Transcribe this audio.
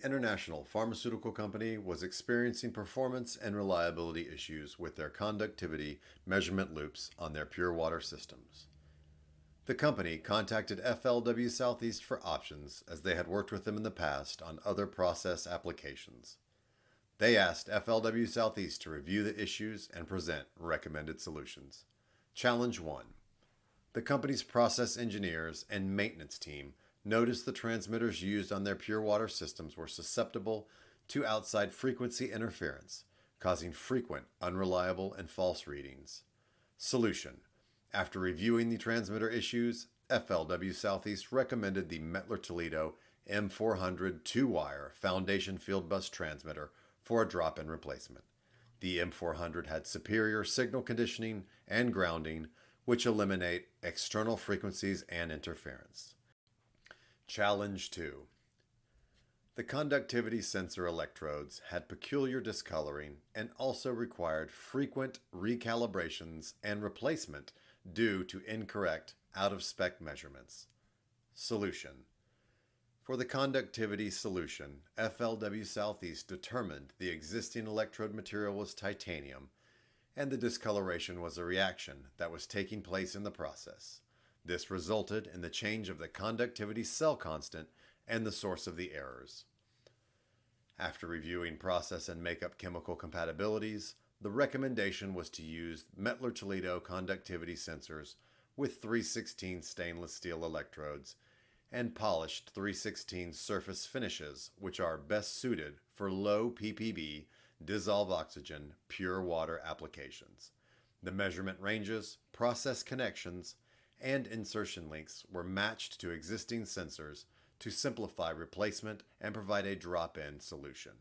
international pharmaceutical company was experiencing performance and reliability issues with their conductivity measurement loops on their pure water systems. The company contacted FLW Southeast for options as they had worked with them in the past on other process applications. They asked FLW Southeast to review the issues and present recommended solutions. Challenge 1. The company's process engineers and maintenance team noticed the transmitters used on their pure water systems were susceptible to outside frequency interference, causing frequent, unreliable, and false readings. Solution. After reviewing the transmitter issues, FLW Southeast recommended the Mettler Toledo M400 2-wire foundation field bus transmitter for a drop-in replacement. The M400 had superior signal conditioning and grounding, which eliminate external frequencies and interference. Challenge 2. The conductivity sensor electrodes had peculiar discoloring and also required frequent recalibrations and replacement due to incorrect, out-of-spec measurements. Solution. For the conductivity solution, FLW Southeast determined the existing electrode material was titanium, and the discoloration was a reaction that was taking place in the process. This resulted in the change of the conductivity cell constant and the source of the errors. After reviewing process and makeup chemical compatibilities, the recommendation was to use Mettler Toledo conductivity sensors with 316 stainless steel electrodes and polished 316 surface finishes, which are best suited for low ppb, dissolved oxygen, pure water applications. The measurement ranges, process connections, and insertion links were matched to existing sensors to simplify replacement and provide a drop-in solution.